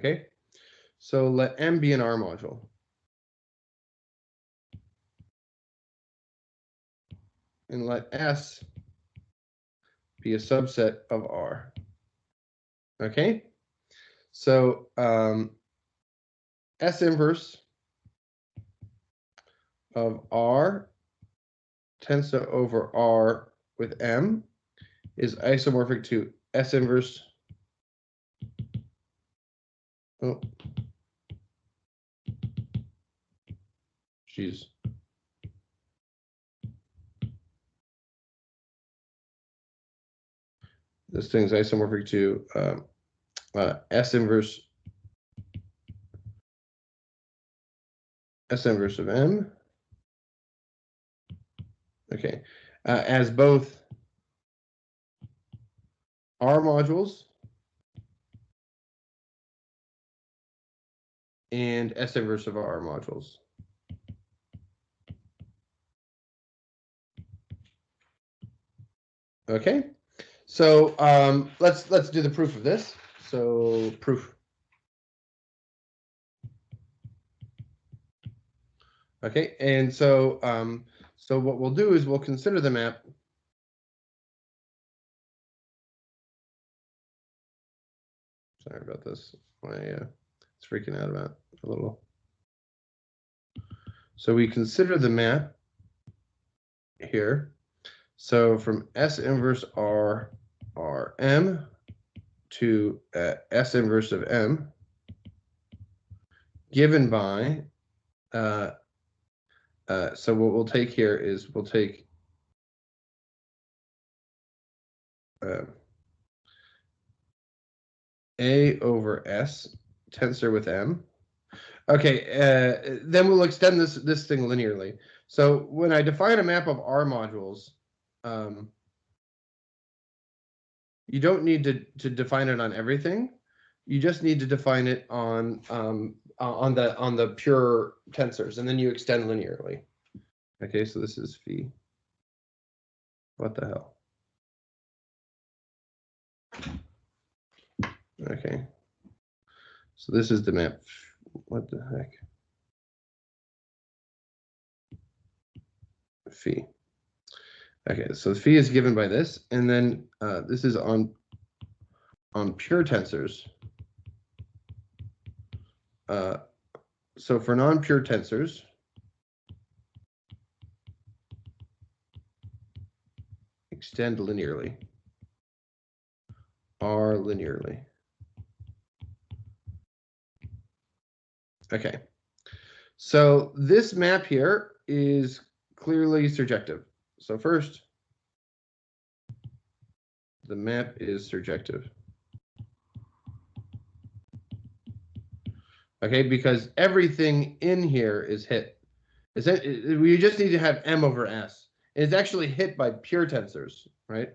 Okay, so let M be an R module. And let S be a subset of R. Okay, so S inverse of R tensor over R with M is isomorphic to S inverse. Oh, geez. This thing's isomorphic to S inverse of M. Okay, as both R modules and S inverse of R modules. Okay, so let's do the proof of this. So proof. Okay, and so so what we'll do is we'll consider the map. Sorry about this. It's freaking out about a little. So we consider the map here. So from S inverse R M to S inverse of M, given by. So what we'll take here is we'll take A over S tensor with M. Okay, then we'll extend this thing linearly. So when I define a map of R modules, you don't need to define it on everything. You just need to define it on the pure tensors, and then you extend linearly. Okay, so this is phi. What the hell? Okay, so this is the map. What the heck? Phi. Okay, so phi is given by this, and then this is on pure tensors. So for non-pure tensors, extend linearly, R linearly. Okay, so this map here is clearly surjective. So first, the map is surjective. Okay, because everything in here is hit. We just need to have M over S. It's actually hit by pure tensors, right?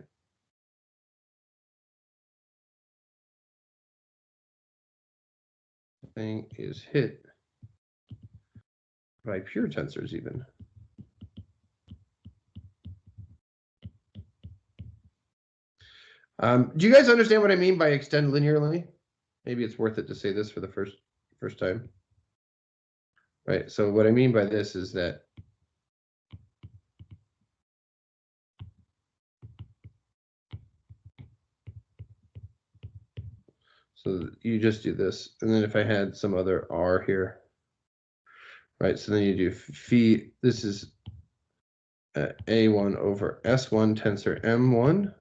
Thing is hit by pure tensors even. Do you guys understand what I mean by extend linearly? Maybe it's worth it to say this for the first time. Right, so what I mean by this is that so you just do this, and then if I had some other R here, right, so then you do phi, this is A1 over S1 tensor M1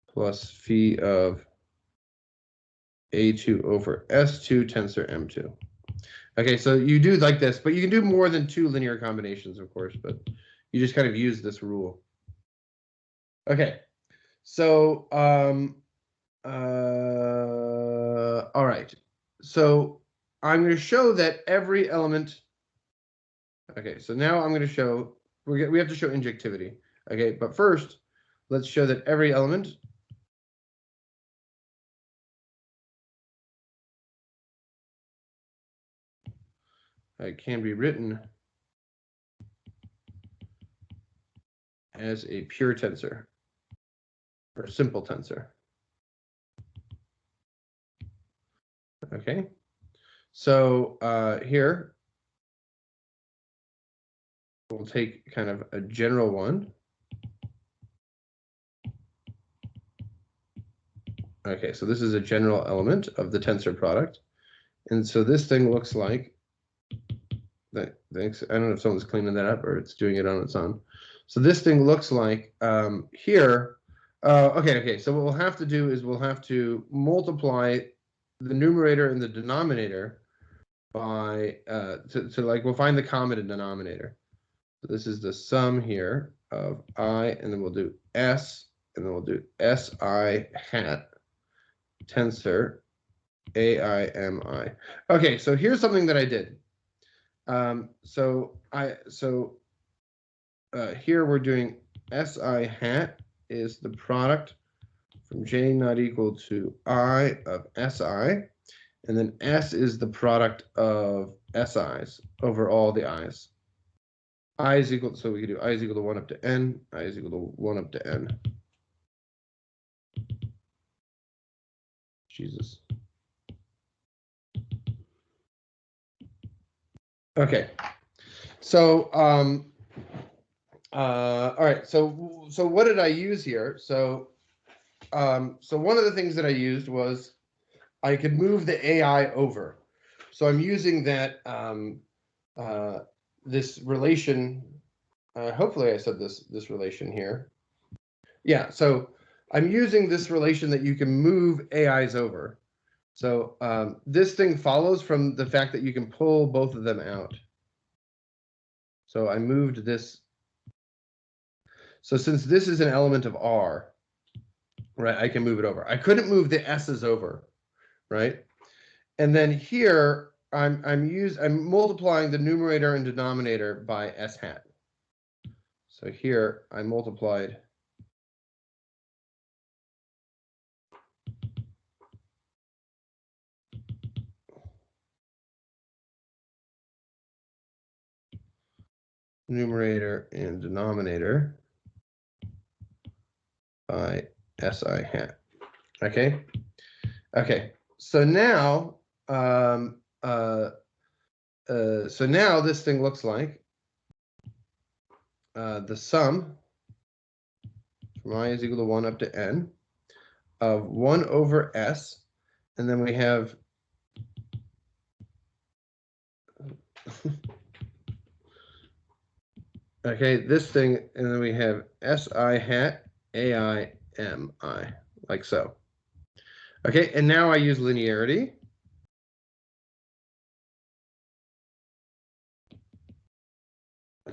plus phi of A2 over S2 tensor M2. Okay, so you do like this, but you can do more than 2 linear combinations, of course, but you just kind of use this rule. Okay, so all right, so I'm going to show that every element. Okay, so now I'm going to show we have to show injectivity. Okay, but first, let's show that every element can be written as a pure tensor or simple tensor. Okay, so here we'll take kind of a general one. Okay, so this is a general element of the tensor product. And so this thing looks like, thanks, I don't know if someone's cleaning that up or it's doing it on its own. So this thing looks like here, okay, so what we'll have to do is we'll have to multiply the numerator and the denominator by, like, we'll find the common denominator. So this is the sum here of I, and then we'll do S, and then we'll do SI hat tensor AIMI. Okay, so here's something that I did. Here we're doing SI hat is the product from J not equal to I of SI, and then S is the product of SIs over all the I's. I is equal, so we can do I is equal to 1 up to N, I is equal to 1 up to N. Jesus. Okay. So all right, so what did I use here? So one of the things that I used was I could move the AI over. So I'm using that this relation. Hopefully I said this relation here. Yeah, so I'm using this relation that you can move AIs over. So this thing follows from the fact that you can pull both of them out. So I moved this. So since this is an element of R, right, I can move it over. I couldn't move the S's over, right? And then here I'm multiplying the numerator and denominator by S hat. So here I multiplied numerator and denominator by SI hat. Okay. Okay. So now, so now this thing looks like the sum from I is equal to 1 up to N of 1 over S, and then we have okay, this thing, and then we have SI hat AIMI, like so. Okay, and now I use linearity.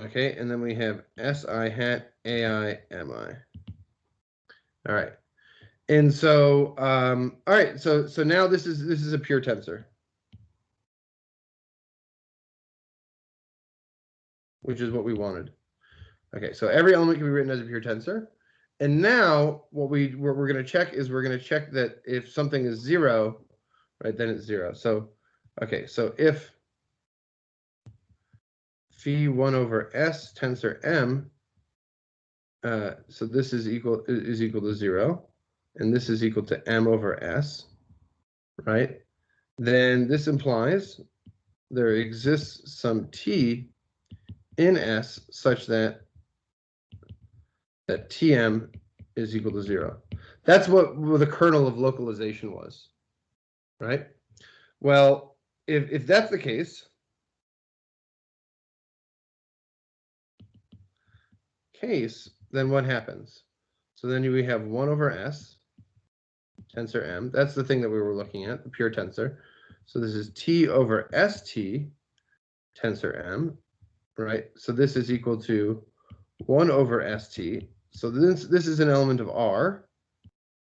Okay, and then we have SI hat AIMI. All right. And so all right, so now this is a pure tensor, which is what we wanted. Okay, so every element can be written as a pure tensor. And now what we're going to check is we're going to check that if something is 0, right, then it's 0. So okay, so if phi 1 over S tensor M, so this is equal to 0, and this is equal to M over S, right? Then this implies there exists some T in S such that Tm is equal to 0. That's what the kernel of localization was, right? Well, if that's the case, then what happens? So then we have 1 over S tensor M. That's the thing that we were looking at, the pure tensor. So this is T over ST tensor M, right? So this is equal to 1 over ST. So this is an element of R.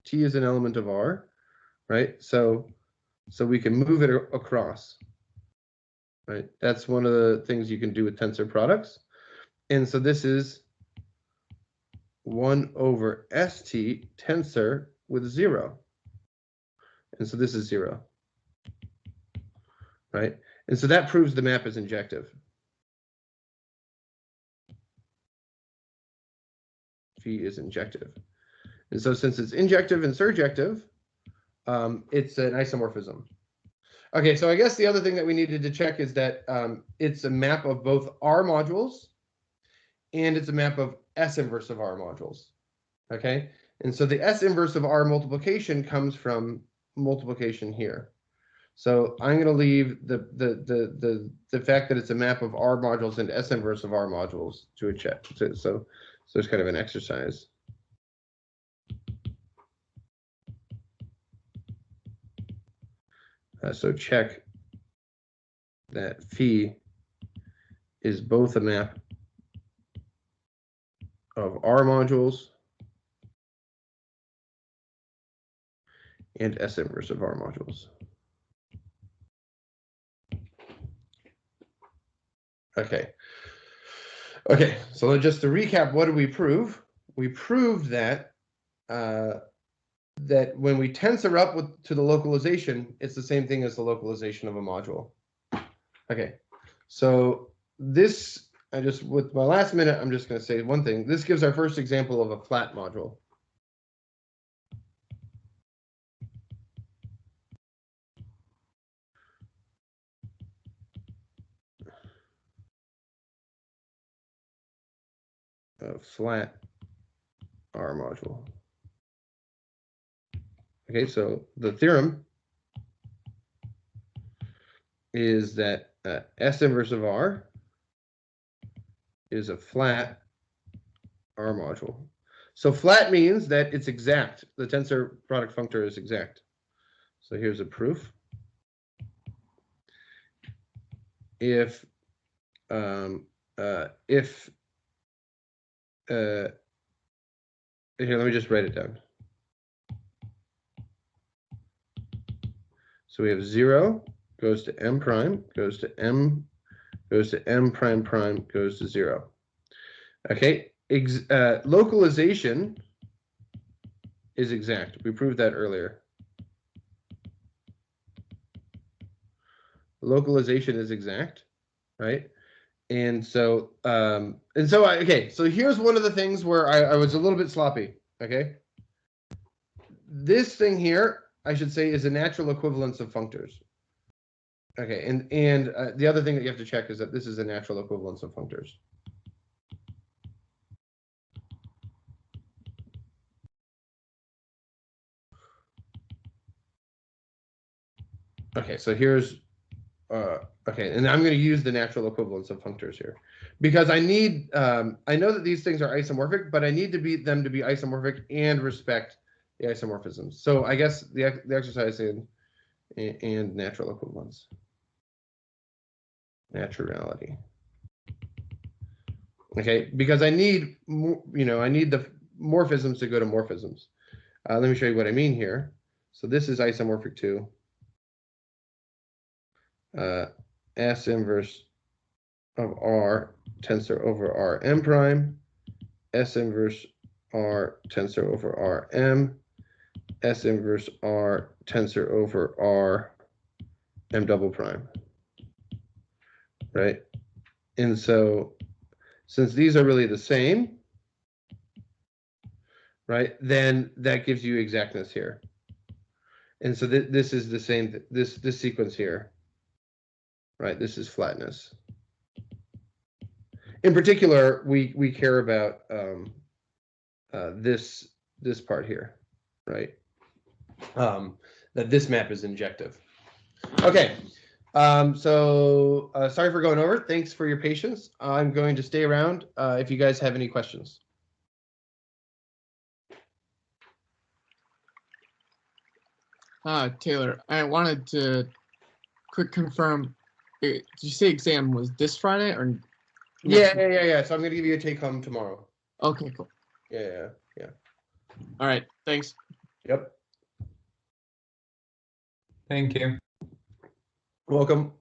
T is an element of R, right? So we can move it across, right? That's one of the things you can do with tensor products. And so this is 1 over ST tensor with 0. And so this is 0, right? And so that proves the map is injective. Phi is injective. And so since it's injective and surjective, it's an isomorphism. Okay, so I guess the other thing that we needed to check is that it's a map of both R modules and it's a map of S inverse of R modules. Okay, and so the S inverse of R multiplication comes from multiplication here. So I'm going to leave the fact that it's a map of R modules and S inverse of R modules to a check. So it's kind of an exercise. So check that phi is both a map of R modules and S inverse of R modules. Okay. Okay, so just to recap, what did we prove? We proved that that when we tensor up to the localization, it's the same thing as the localization of a module. Okay, so this, with my last minute, I'm just going to say one thing. This gives our first example of a flat module. A flat R module. Okay, so the theorem is that S inverse of R is a flat R module. So flat means that it's exact. The tensor product functor is exact. So here's a proof. If here, let me just write it down. So we have 0 goes to M prime, goes to M prime prime, goes to 0. Okay, localization is exact. We proved that earlier. Localization is exact, right? And so, okay, so here's one of the things where I was a little bit sloppy, okay? This thing here, I should say, is a natural equivalence of functors. Okay, and the other thing that you have to check is that this is a natural equivalence of functors. Okay, so here's, okay, and I'm going to use the natural equivalence of functors here. Because I need, I know that these things are isomorphic, but I need them to be isomorphic and respect the isomorphisms. So I guess the exercise and natural equivalence. Naturality. Okay, because I need, I need the morphisms to go to morphisms. Let me show you what I mean here. So this is isomorphic to S inverse of R tensor over R M prime, S inverse R tensor over R M, S inverse R tensor over R M double prime, right? And so since these are really the same, right, then that gives you exactness here. And so this is the same, this sequence here, right? This is flatness. In particular, we care about this part here, right? That this map is injective. Okay, so sorry for going over. Thanks for your patience. I'm going to stay around if you guys have any questions. Taylor, I wanted to quick confirm. Did you say exam was this Friday or? Yeah. So I'm going to give you a take home tomorrow. Okay, cool. Yeah. All right, thanks. Yep. Thank you. Welcome.